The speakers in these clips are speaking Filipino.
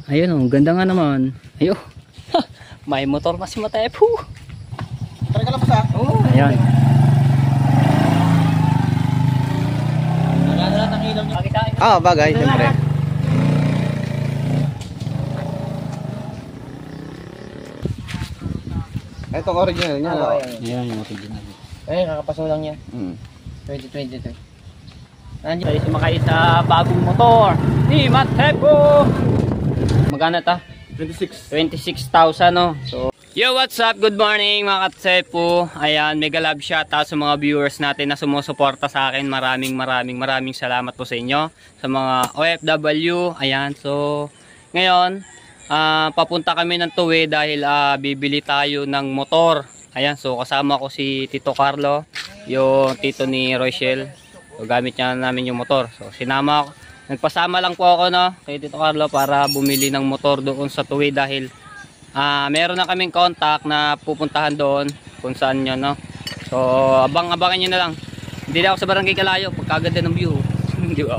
Ayun oh, ganda nga naman. Ayo. May motor na si Matepo. Tara ka lang pa. Oh, ayan. Ah, bagay, siyempre. Itong original niya. Ayan yung original. Eh, kakapaso lang yan. 2022. Nandiyan tayo sumakay sa bagong motor ni Matepo. Magkano ta? 26,000 no. So, yo, what's up? Good morning mga Matepo. Ayan, mega love shout out sa mga viewers natin na sumusuporta sa akin. Maraming salamat po sa inyo. Sa mga OFW. Ayan, so ngayon papunta kami ng Tuwi dahil bibili tayo ng motor. Ayan, so kasama ko si Tito Carlo, yung tito ni Rochelle. So gamit niya namin yung motor. So sinama ako. Nagpasama lang po ako no kay Tito Carlo para bumili ng motor doon sa Tuwi dahil meron na kaming contact na pupuntahan doon kung saan yun no. So abangan nyo na lang. Hindi na ako sa Barangay Kalayo, pagkaganda ng view. Di ba?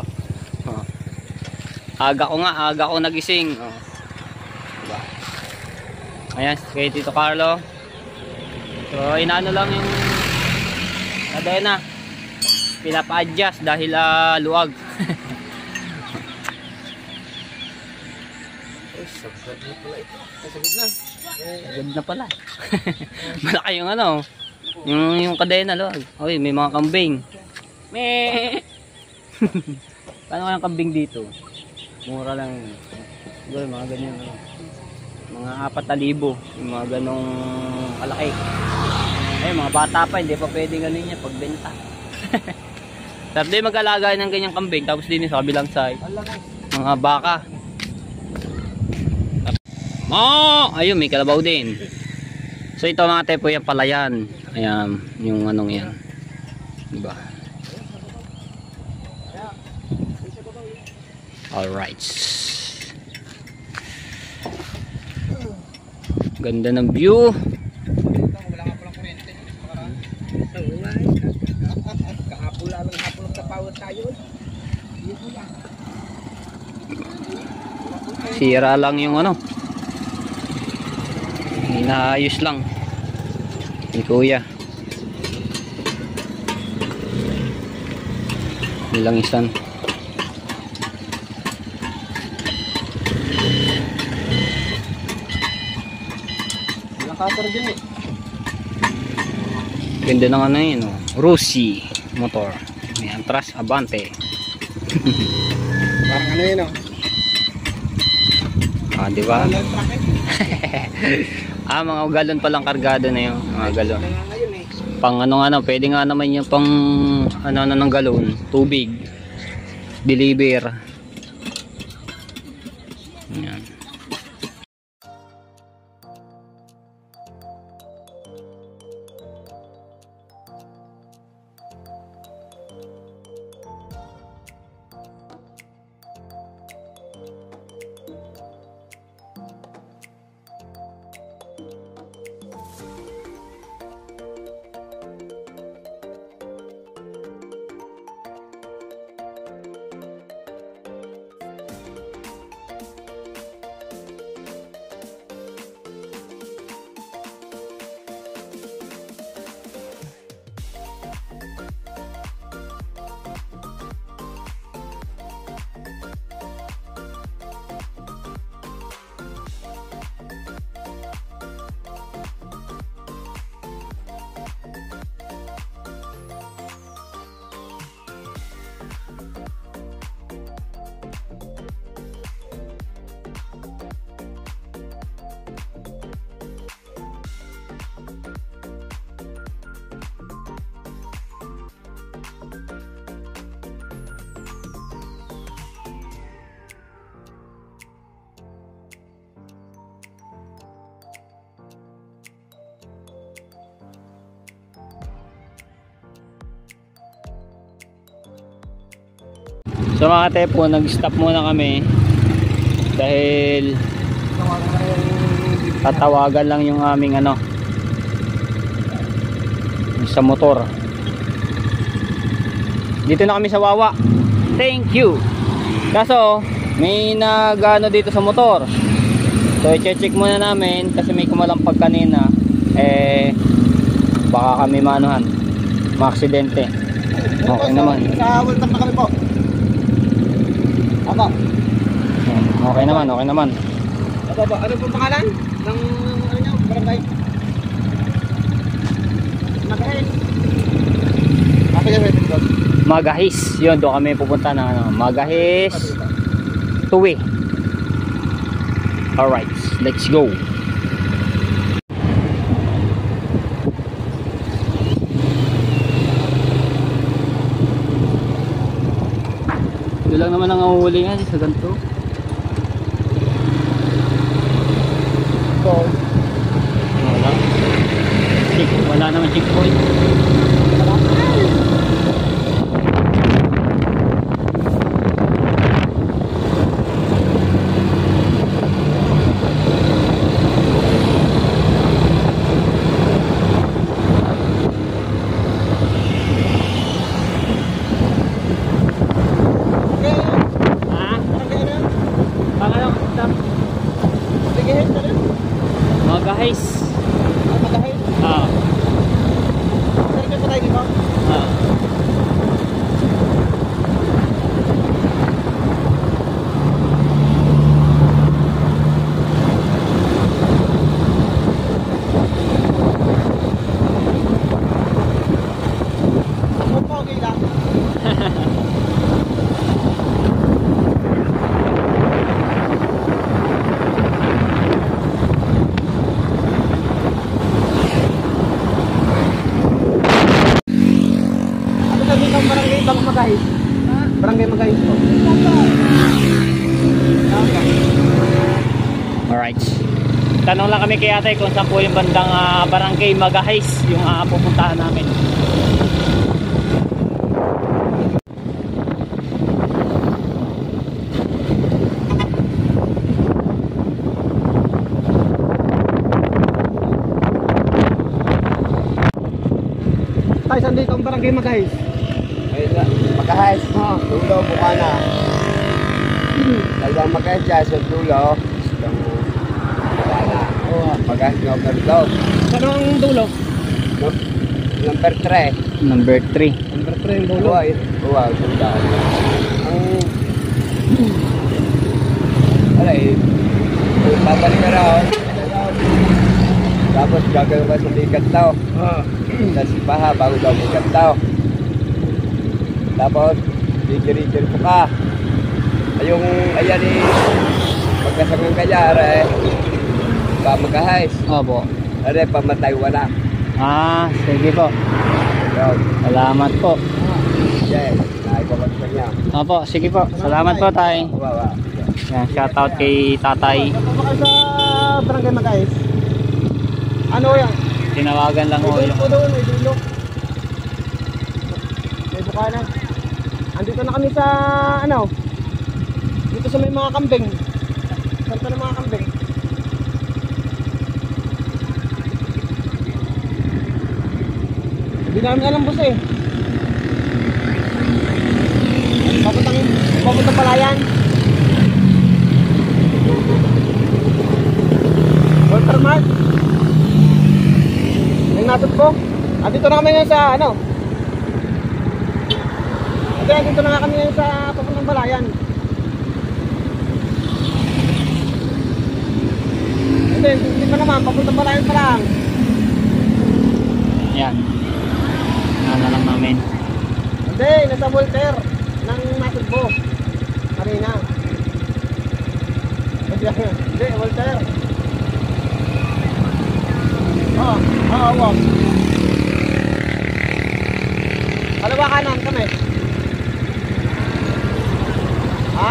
Aga ko nagising. Diba? Ayan, kay Tito Carlo. So inaano lang yung kadena. Pinapa-adjust dahil luwag. Sagad na pala. Malaki yung ano, yung kadena luwag. Oy, may mga kambing. Meh. Paano kayang kambing dito? Mura lang. Siguro mga ganyan. Mga 4,000. Yung mga ganong kalaki. Ay, mga bata pa, hindi pa pwedeng ano niya pagbenta. Sabi mag-alaga ng ganyang kambing, tapos din sa kabilang side mga baka. Ayun, may kalabaw din. So ito mga Tepo, yung palayan. Ayan, yung anong yan, diba? Alright, ganda ng view. Sira lang yung ano, inaayos lang ni kuya. Ilang isan. Nakasar din eh. Ganda ng ano yun, oh. Rossi motor. May Antras Abante. Parang ano yun oh. Di ba? Mga galon pa lang kargado na yun. Mga galon. Pang ano nga na, pwede nga naman yung pang ano ng galon, tubig. Deliver. Yan. So mga Tepo, nag-stop muna kami dahil tatawagan lang yung aming ano sa motor. Dito na kami sa Wawa. Thank you. Kaso May nagano dito sa motor. So i-check muna namin kasi may kumalampag kanina. Baka kami maanuhan, maaksidente. Okay naman. Sa Walter na kami po. Apa? Okay naman. Apa? Ano po pangalan? Ng ano niyo? Barangay? Magahis. Apa yan may pinto? Magahis. Yun, doon kami pupunta ng ano, Magahis Tuwi. Alright, let's go. Ito lang naman ang uhulingan sa ganito. Wala naman checkpoint. Magahis. Magahis? Ah. Saan pa tayo dito? Ah. Okay lang. Magahis. Barangay Magahis po. Alright. Tanong lang kami kay ate kung saan po yung bandang barangay Magahis yung pupuntahan namin. Tayo saan dito ang barangay Magahis? Magahis, dulo, Bukana. Talagang Magahis dyan sa dulo. Bukana. Magahis number 2. Saan ang dulo? Number 3. Number 3. Number 3 yung dulo. Uwa, dulo. Wala eh. Babalik ka raw. Tapos gagawin ka sa likat daw. Tapos paha, bago daw likat daw. Tapos, digir-digir po ka. Yung, ayan eh, pagkasangang kaya, Magahis. Opo. Pamatay wala. Sige po. Yun. Salamat po. Yes, naibabag sa niya. Opo, sige po. Salamat po tay. Wawa. Yan, shoutout kay tatay. Ano pa kayo sa barangay Magahis? Ano yan? Tinawagan lang ho May yung... dulo doon, may dulo. May Bukana. Andito na kami sa ano? Dito sa may mga kambing. Saan na mga kambing? Hindi namin alam boss eh. Papuntang Palayan. Walter Mart. Yung natod ko. Andito na kami ngayon sa ano? Dito na nga kami ngayon sa papuntang Palayan. Hindi pa naman, papuntang Palayan pa lang. Yan. Ano lang namin. Hindi, nasa Walter ng Matugbo. Marina. Hindi, Walter. Wag. Kaliwa kanan kami.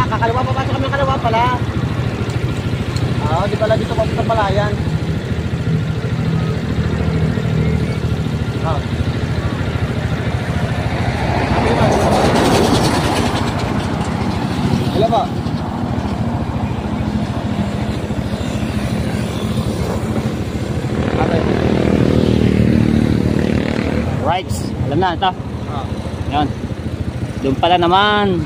Kakaliwa pa pasok kami ng kaliwa pala. Di pala dito papunta Palayan. Hello po. Okay. Right. Alam na ito. Yan. Doon pala naman.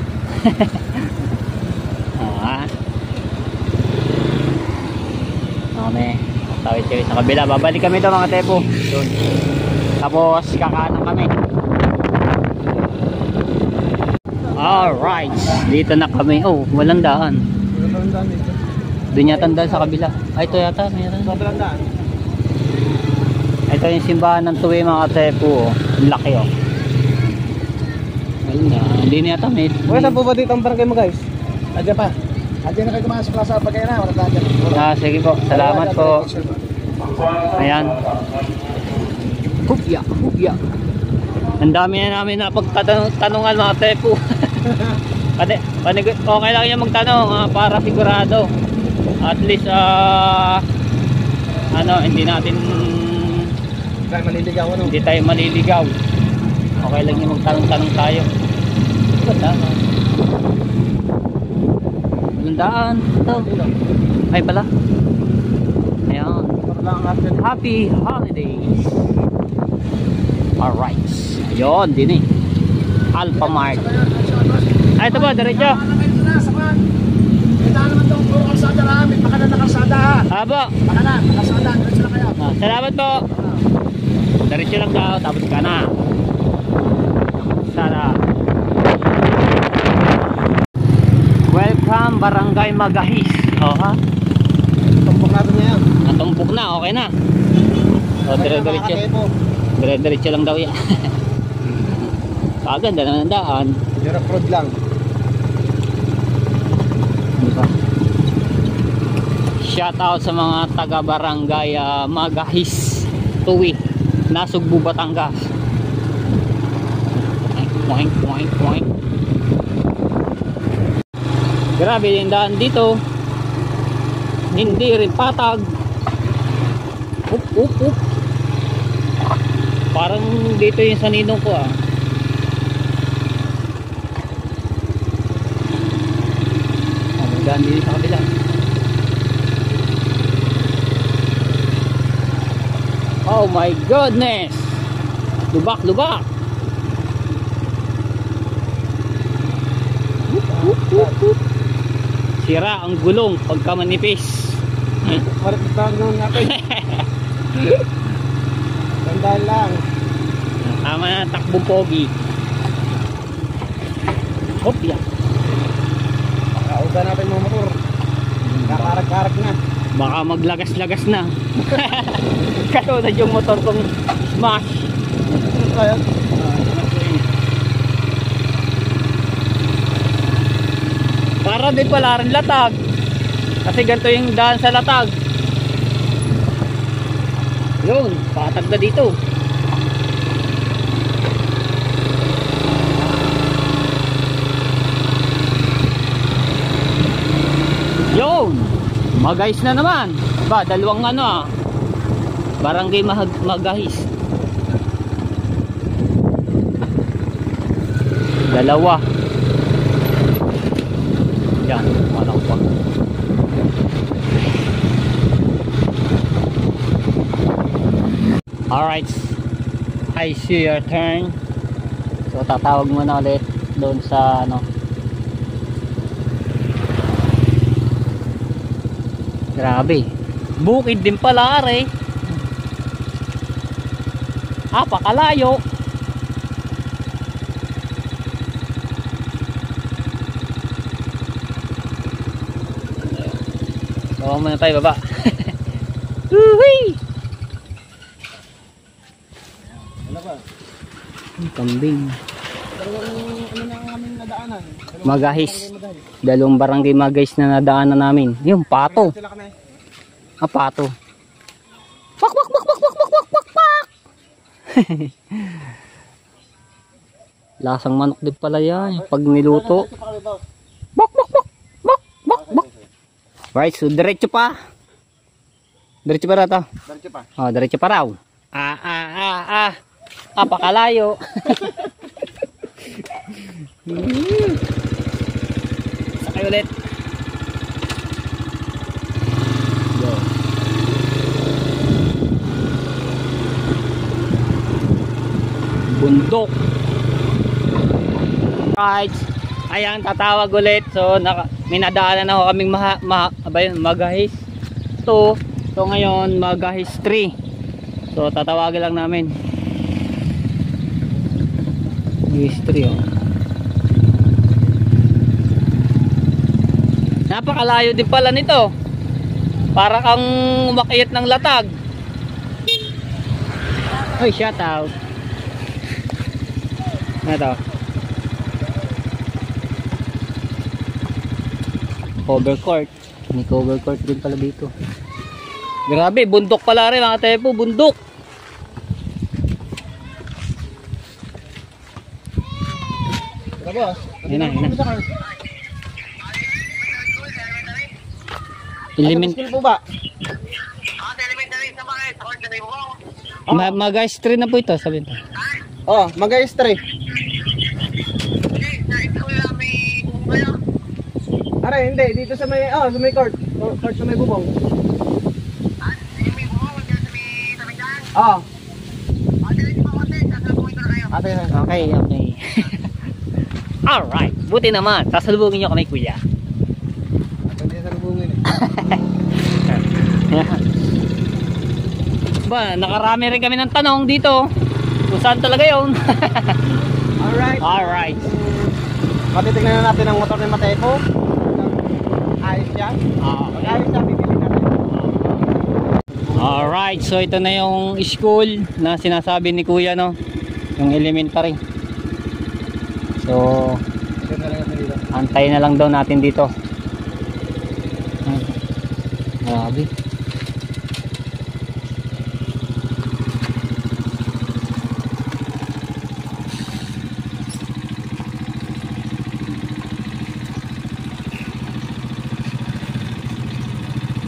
kami. Tawid kami sa kabila. Babalik kami daw mga tepo. Doon. Tapos kakanan kami. Alright. Dito na kami. Oh, walang daan. Walang daan dito. Doon yata ang daan sa kabila. Ay, ito yata. Mayroon. Sobrang daan. Ito yung simbahan ng Tuwi mga tepo. Ang laki oh. Ayun na. Hindi na yata may... Okay, saan po ba dito ang barangay mo guys? Andiyan pa. Andiyan na kayo kumakas sa plaza pag kayo na. Walang daan dyan. Sige po. Salamat po. Ayan. Hupya, hupya. Ang dami na namin na pagtanungan mga tepo. Okay lang yan magtanong para sigurado. At least hindi natin Tayo maliligaw ano? hindi tayo maliligaw. Okay lang yung magtanong-tanong tayo. Ganda. Walang daan. Ito. Ay pala. Ayan. Happy holidays. Alright. Ayun, din eh. Alpha Mart. Ay, ito ba, diretso. Kita naman itong puro kalsada namin. Baka na nakalsada ha. Aba. Baka na, nakalsada. Diretso lang kayo. Salamat po. Diretso lang daw, tapos ka na. Sana. Welcome, Barangay Magahis. O ha? Tumpok natin niya yan. Natumpok na, okay na. O, dire-diretso. Dire-diretso lang daw yan. Paganda na ng daan. Direct road lang. Diba? Shout out sa mga taga Barangay Magahis, Tuwi, Nasugbu, Batangas. Poing, poing, poing. Grabe yung daan dito. Hindi rin patag. Up, up, up. Parang dito yung sa ninong ko daan dito sa kabila. Oh my goodness! Lubak, lubak! Sira ang gulong pagka manipis. Marit na naman natin. Tandaan lang. Tama na, takbong pogi. Hop, yan. Kauga natin mga motor. Kakarag-karag na. Baka maglagas-lagas na. Katulad yung motor kong smash. Kaya? Para din pala rin latag. Kasi ganito yung daan sa latag. Yun, patag na dito. Yun, Magahis na naman. Ba, dalawang Barangay Magahis. Dalawa. Yan, wala pa. Alright, I see your turn. So tatawag mo na ulit doon sa grabe, bukid din pala pakalayo. So muna tayo baba. Uhuy! Kambing. Magahis. Dalawang barangay Magahis na nadaanan namin. Yung pato. Pato. Pak pak pak pak pak pak pak pak pak. Lasang manok din pala yan pag niluto. Bak bak bak bak bak bak. Right, so diretso pa. Diretso pa rata. Diretso pa. Oh, diretso pa raw. Pakalayo. Sakay ulit. Go. Bundok. Right. Ayan, tatawag ulit. So, may nadaanan ako kaming Magahis. To So ngayon mag-history. So tatawagin lang namin. History oh. Napakalayo din pala nito. Para kang umakyat ng latag. Oy, shout out. Ito. Cover court. May cover court din pala dito. Grabe, bundok pala rin mga tepo, bundok. Boss. Ayun na, ayun na. Element. Skill po ba? Mag-history na po ito, sabi ito. Oh, mag-history. Aray, hindi. Dito sa may, sa may court. Court sa may bubong. Oh. Okay, okay. Alright, buti naman. Sasalubungin nyo kami, kuya. Hindi sa lubungin eh. Ba, nakarami rin kami ng tanong dito. Kung saan talaga yun? Alright. Alright. Matitignan na natin ang motor ni Matepo. Ayos yan. Pag ayos yan, bibili natin. Alright, so ito na yung school na sinasabi ni kuya, no? Yung elementary. So, antayin na lang daw natin dito. Grabe.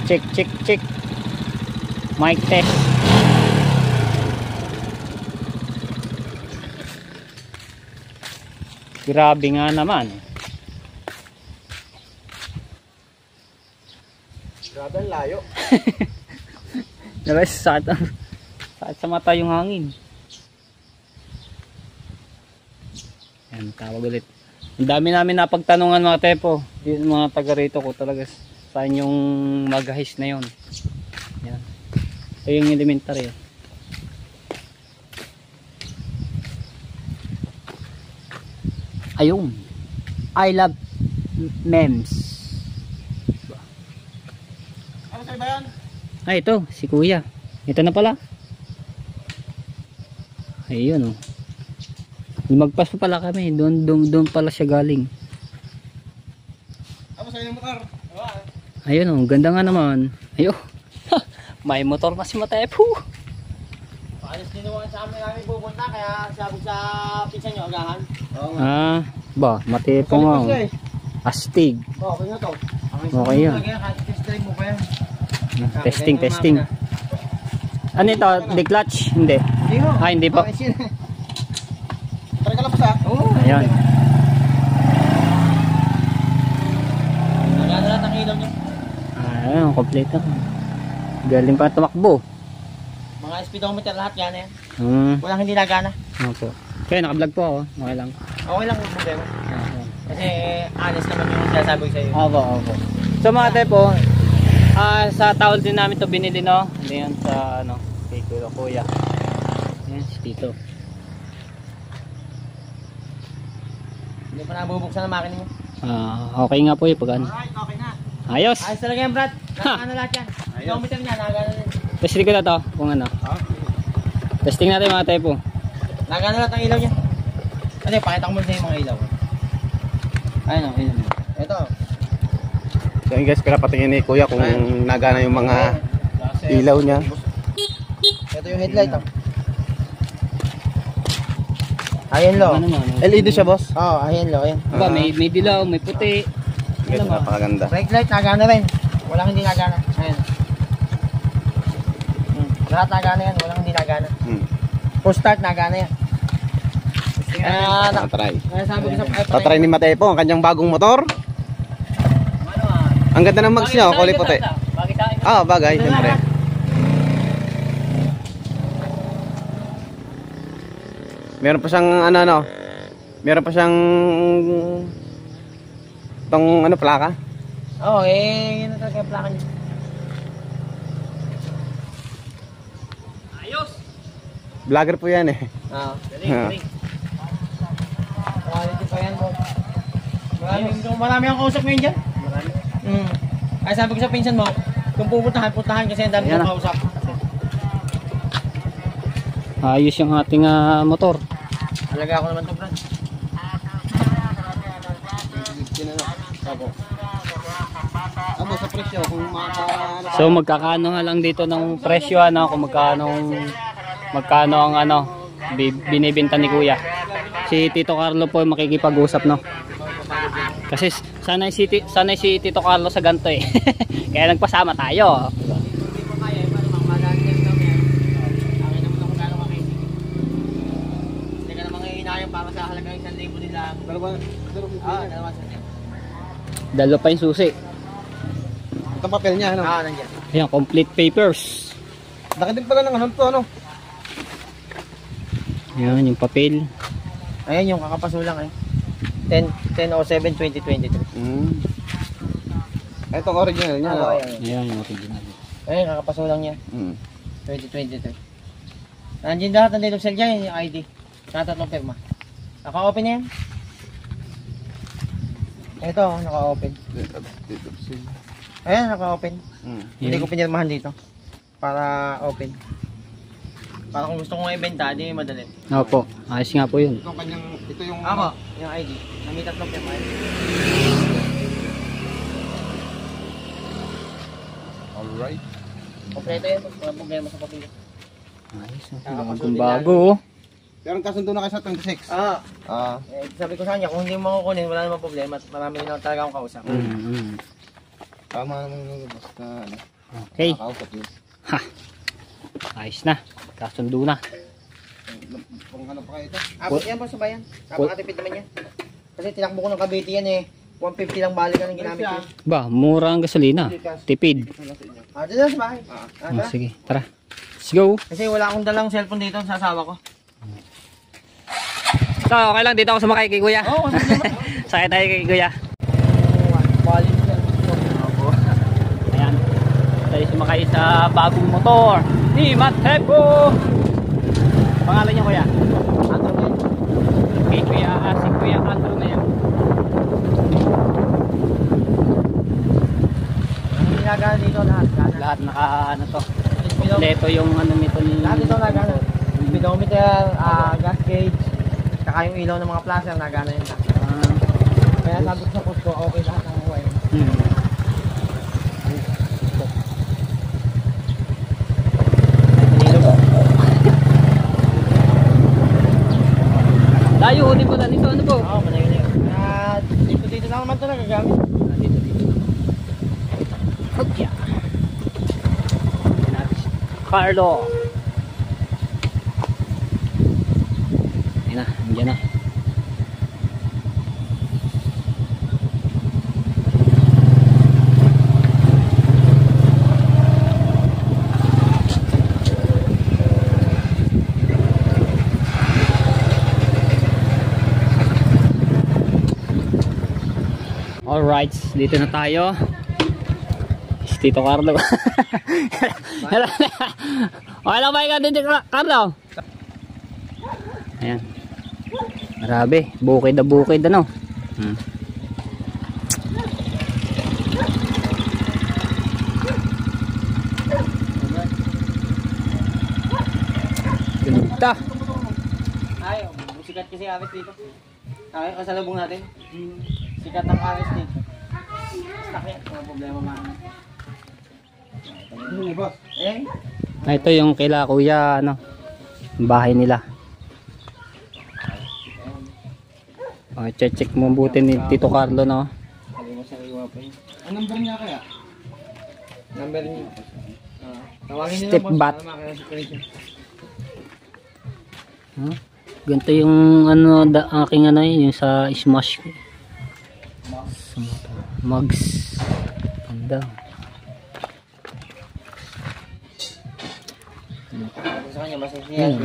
Check, check, check. Mic test. Grabe nga naman. Grabe ang layo. Diba, sakit sa mata yung hangin. Yan, tawag ulit. Ang dami namin napagtanungan mga tepo. Yung mga taga rito ko talaga saan yung mag-his na yun. Yan. Ito yung elementary. Ayun. I love memes. Ano sa'yo ba yan? Ay, ito, si kuya. Ito na pala. Ayun oh. Lumagpas pa pala kami. Doon pala siya galing. Ano sa'yo yung motor? Ayun oh, ganda nga naman. Ayun. May motor na si Matepo. Alis din naman sa amin namin pupunta, kaya sabi sa pizza nyo, agahan. Ah, ba, Matepo nga oh. Astig. Okay na to. Okay yan. Test drive mo pa yan. Testing, testing. Ano ito? Declutch? Hindi. Hindi ho. Ah, hindi po. Tara ka lang pa sa? Oo. Ayan. Nagana lahat ang ilaw nyo. Ayun, kompleto. Galing pa tumakbo. Mga speedometer lahat yan yan. Walang hindi nagana. Opo. Kaya naka-vlog po ako. Okay lang. Okay lang yung problema. Kasi honest naman yung sinasabi ko sa'yo. Opo, opo. So mga tepo, sa taon din namin to binili, no? Hindi yan sa, kay kuya. Yan, si Tito. Hindi pa nabubuksan ang makina nyo. Okay nga po yung pag ano. Alright, okay na. Ayos! Ayos talaga yan, Brad. Nagana lahat yan. Speedometer niya, nagana rin. Testing ko na to, kung ano. Testing natin mga tepo. Nagana lahat ang ilaw niya. Kasi pakita ko muna sa'yo yung mga ilaw. Ayun o, ayun o. Ito. So yun guys, pinapatingin ni kuya kung nagana yung mga ilaw niya. Ito yung headlight. Ayan lo. Ano naman? LED siya boss? Oo, ayan lo. Ayan. Diba, may dilaw, may puti. Guys, napakaganda. Brake light, nagana rin. Walang hindi nagana. Ayan. Lahat nagana yan, walang hindi nagana. Full start, nagana yan. Tatry. Kaya sabi ko sa Tatry ni Matepo ang kanyang bagong motor. Ang ganda ng mags niya, kulay puti. Ah, bagay, siyempre. Meron pa siyang meron pa siyang plaka. Oo, yun na talaga yung plaka niya. Vlogger po yan eh. Galing, galing. Quality pa yan, boss. Marami akong kausap ngayon dyan. Marami. Ay, sabi ko sa pinsan mo, kung pupuntahan kasi ang dami Ayan kong na. kausap. Ayos yung ating motor. Alaga ako naman to, Brad. Opo. Abo sa presyo kung So magkakano nga lang dito ng presyo ano, kung magkano ang binibenta ni Kuya. Si Tito Carlo po makikipag-usap, no. Kasi sanay si Tito Carlo sa ganto eh. Kaya nagpasama tayo. Para sa halagang 1,000 nila. Dalo pa yung susi. Itong papel niya, ano? Nandiyan. Ayan, complete papers. Laki din pala ng ano to, ano? Ayan, yung papel. Ayan yung kakapasulang eh. 10/07/2023. Itong original niya, ano? Ayan, yung original. Ayan, kakapasulang niya. 2023. Nandiyan lahat ng date of sale dyan, yung ID. Sa tatlong pirma. Naka-open na yan. Ito, naka-open. Ayan, naka-open. Hindi ko pinirmahan dito. Para open. Para kung gusto kong ibenta, di madali. Opo, ayos nga po yun. Ito yung... Ako, yung ID. May tatlong pirma. Alright. Kompleto yan, wala problema sa papel. Ayos, Kakapasulit bago. Pero kasundo na kayo sa 26. Sabi ko sa kanya, kung hindi mo kukunin, wala namang problema. Marami rin talaga akong kausap. Tama naman yung basta ano. Okay. Nakausap yun. Ha. Ayos na. Kasundo na. Kung ano pa kayo ito? Yan po sa bayan. Napakatipid naman yan. Kasi tinakbo ko ng Cavite yan eh. 150 lang balik ang ginamit ko. Ba, mura ang gasolina. Tipid. Dito na sa bahay. Sige, tara. Let's go. Kasi wala akong dalang cellphone dito sa asawa ko. So, okay lang. Dito ako sumakay kay Kuya. Oo, Sakay tayo kay Kuya. quality yan. Ayan. Tayo sumakay sa bagong motor ni Matepo. Pangalan niya, Kuya? Ano ba yun? Kay Kuya, si Kuya Andrew na yan. Ang ginagana dito lahat. Lahat naka to. Kompleto yung nito ni... Lahat dito nagana. Speedometer, gas gauge, saka yung ilaw ng mga placer, nagana yun lahat. Kaya sabi ko sa Costco, okay lahat ng wire. Layo, unin ko na nito. Ano po? Oo, malayo na yun. Dito lang naman ito nagagamit. Yeah. Carlo. Ayan na, andyan na. Alright, dito na tayo. Si Tito Carlo. Okay lang ba ikaw dito, Carlo? Ayan. Grabe, bukid na bukid ano. Ganda. Ay, sikat kasi aris dito. Ay, kasalubong natin. Sikat ng aris dito. Stuck yan, walang problema man. Eh? Ito yung kila Kuya ano, bahay nila. Check mo buti ni Tito Carlo no. Ang number niya kaya? Number niya. Tawagin niyo Step lang, boss, bat. para makakasipin. Ganito yung aking yung sa smash ko. Mugs. Ganda. Sa kanya, basta siya.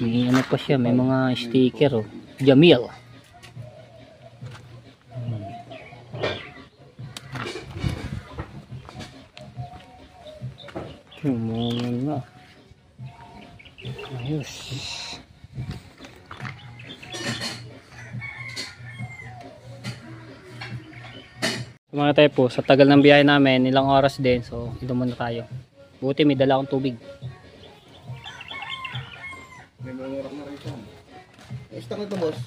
May ano pa siya, may mga sticker oh. Jamil. Kumuha na. Ayos. So, mga tepo, sa tagal ng biyahe namin, ilang oras din. So, ito muna tayo. Buti may dala akong tubig. May mangurak na rin siya. Stock na ito, boss.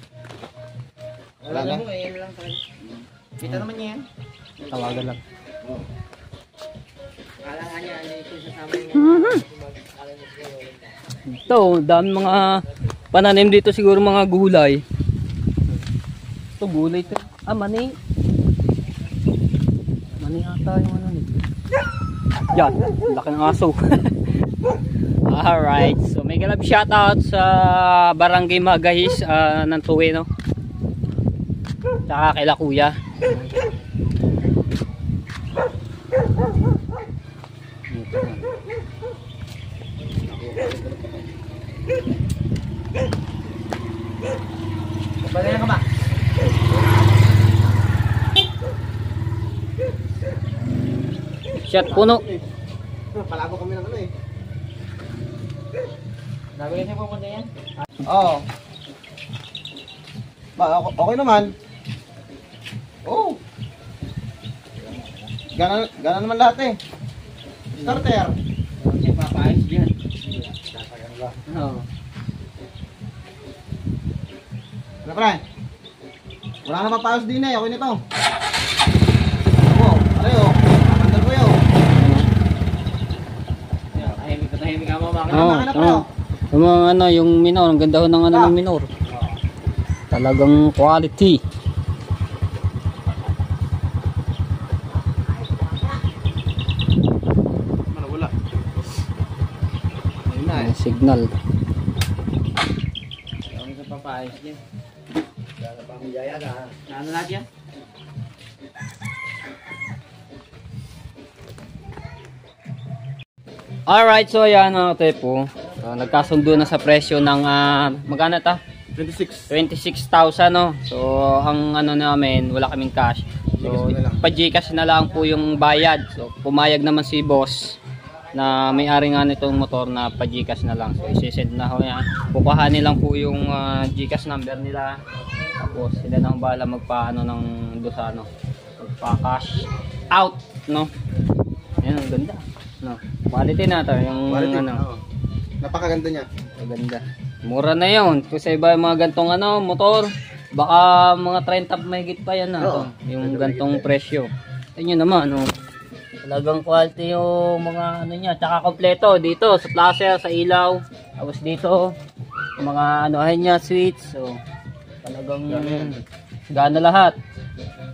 Wala na mo, eh, lang tayo. Kita naman niya yan. Tawagan lang. Kala nga niya, ano yung sasama niya. Ito, dami mga pananim dito, siguro mga gulay. Ito, gulay ito. Ah, mani. Mani ata yung ano nito. Yan, laki ng aso. Alright, so may galab shoutout sa Barangay Magahis ng Tuwe, no? Tsaka kila kuya. Bagayan ka ba? Shot puno. Palago kami ng ano eh. Nagawin siya pupunta yan? Oo. Okay naman. Oo. Gana naman lahat eh. Starter. Kasi papaayos dyan. Oo. Ano pre? Wala na papaayos din eh. Okay nito. Oo. Aray oh. Andal ko yun. Tahimik ka mo, bakit? Oo, oo. Yung mga ano, yung minor, ang ganda ho ng ano ng minor. Talagang quality. Wala. Ayun na eh. Ang signal. Kami sa papaayos dyan. Ano lahat yan? Alright, so ayan mga tepo. So, nagkasundo na sa presyo ng magkano ta? 26. 26,000, no. So ang ano namin, wala kaming cash. So pa-GCash na lang po yung bayad. So pumayag naman si boss na may-ari nga nitong motor na pa-GCash na lang. So i-send na ho yan. Kukuhanin lang po yung GCash number nila. Tapos sila nang bahala magpaano ng dosano. Magpa-cash out, no. Ayan, ang ganda. No. Quality na to yung Quality. ano. Oo. Napakaganda niya. Maganda. Mura na yun. Kasi iba yung mga gantong ano, motor, baka mga 30 mahigit pa yan na. Oo. Yung gantong presyo. Tingnan naman, no. Talagang quality yung mga ano niya. Tsaka kompleto dito sa placer, sa ilaw. Tapos dito, yung mga anuhan niya, switch. So, talagang gana lahat.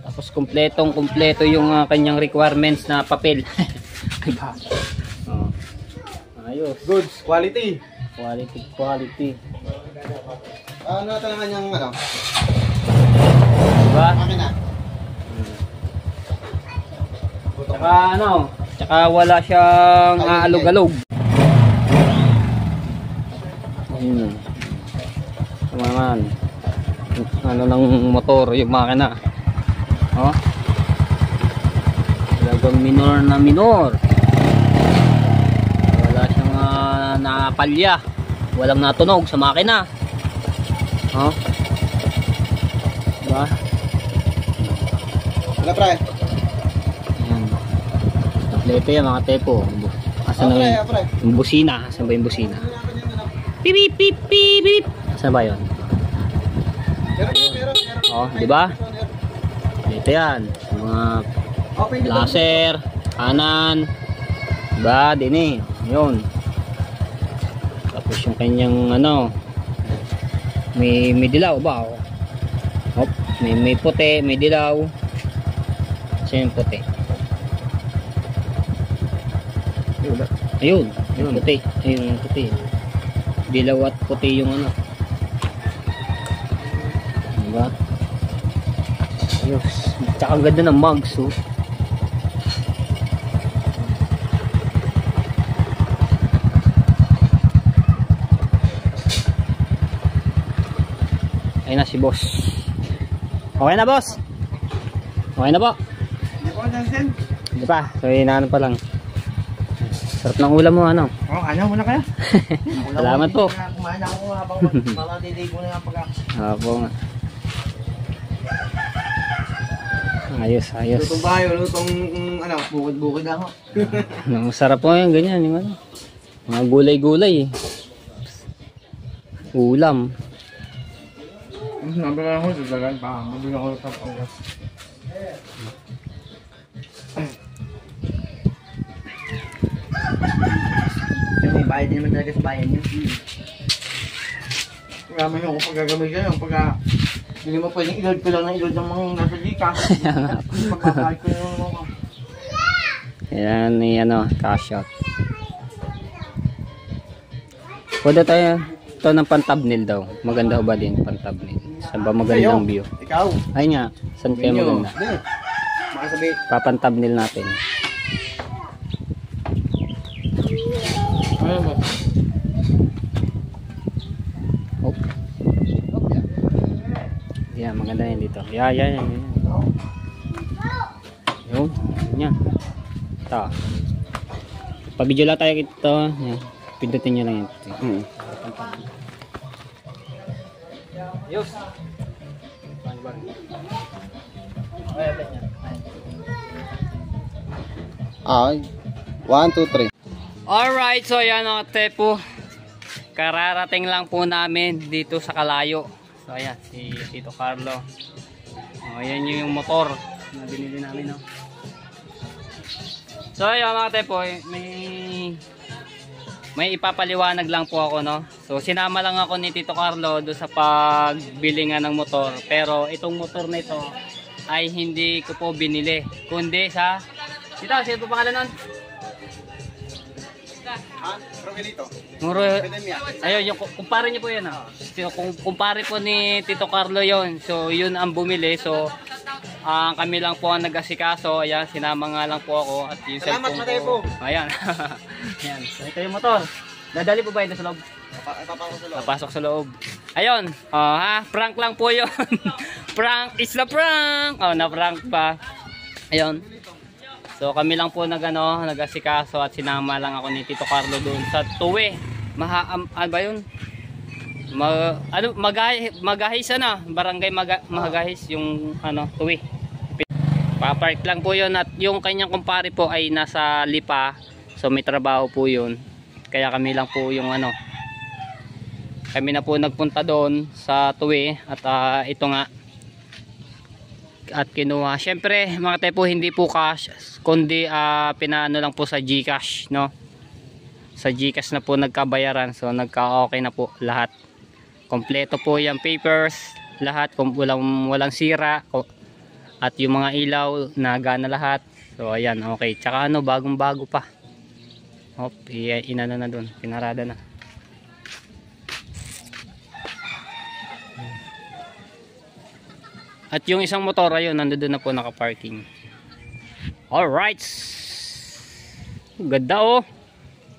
Tapos kompleto yung kanyang requirements na papel. Diba? Oh. Ayos. Goods. Quality. Quality. Ano talaga niyang ano? Diba? Makina. Tsaka ano, tsaka wala siyang aalog-alog. Ayun. Tama naman. Ano ng motor, yung makina. Oh. Talagang minor na minor. Wala siyang napalya. Walang natunog sa makina. Oh. Diba? Wala pre. Ayan. Kompleto yan mga tepo. Asan na yung, Pre. yung busina? Asan ba yung busina? Pip pip pip pip pip. Asan ba yun? Meron. Oh, di ba? Ito yan. Mga laser, kanan. Diba? Din eh. Yun. Tapos yung kanyang ano, may dilaw ba? Hop, may puti, may dilaw. Kasi yung puti. Ayun, yung puti. Ayun, yung puti. Dilaw at puti yung ano. Diba? Ayos. Tsaka ang ganda ng mugs, oh. Ayun na si boss. Okay na, boss? Okay na po? Hindi ko nandiyan. Hindi pa. So, inaano pa lang. Sarap ng ulam mo, ano? Oh, ano muna kaya? Salamat po. Kumain ako habang mamadilig mo na yung pag Opo nga. Ayos, ayos. Lutong bahay, lutong ano, bukid-bukid ako. Masarap po yan, ganyan. Yung ano. Mga gulay-gulay eh. Ulam. Nabila ako, dadagan pa. Nabila ako sa panggas. May bayad din naman talaga sa bayan niya. Kaya may ako paggagamay dyan, pagka hindi mo pwedeng ilod ko lang ng ilod ng mga nasa Gcash. Pagkakalit ko yung mga. Yan ni ano, cash out. Pwede tayo ito ng pan-thumbnail daw. Maganda ba din pan-thumbnail? Saan ba magandang view? Ikaw. Ay nga, saan kaya maganda? Baka sabi, Papan-thumbnail natin. ano ba? Oh. Yan, maganda yan dito. Yan. Yun, yan. Ito. Pa-video lang tayo ito. Yan. Pindutin nyo lang yan. Yus. Ah, 1, 2, 3. Alright, so yan mga tepo. Kararating lang po namin dito sa Kalayo. So ayan, si Tito Carlo. O, yan yung motor na binili namin. No? So ayan mga tepo, may ipapaliwanag lang po ako. No? So sinama lang ako ni Tito Carlo doon sa pagbili nga ng motor. Pero itong motor na ito ay hindi ko po binili. Kundi sa... Tito, sino po pangalan nun? Rogelito. Ayun, yung kumpare niyo po yan. Kumpare po ni Tito Carlo yon. So yun ang bumili. So kami lang po ang nag-asikaso. Ayan, sinama nga lang po ako. At yung Salamat, cellphone Matay po. Ayan. Ayan. So ito yung motor. Dadali po ba ito sa loob? Papasok sa loob. Ayun. Prank lang po yun. Prank is the prank. Na-prank pa. Ayun. So kami lang po nag-asikaso at sinama lang ako ni Tito Carlo doon sa Tuwe. Ano ba yun? Magahis barangay Magahis yung Tuwe. Papark lang po yun at yung kanyang kumpare po ay nasa Lipa. So may trabaho po yun. Kaya kami lang po yung kami na po nagpunta doon sa Tuwe at ito nga at kinuha. Syempre mga tepo hindi po cash kundi pinaano lang po sa GCash, no? Sa GCash na po nagkabayaran. So nagka-okay na po lahat. Kompleto po yung papers, lahat walang sira at yung mga ilaw nagana lahat. So ayan, okay. Tsaka bagong-bago pa. Hop, inano na doon, pinarada na. At yung isang motor ayun, nandoon na po naka-parking. All right. Ganda oh.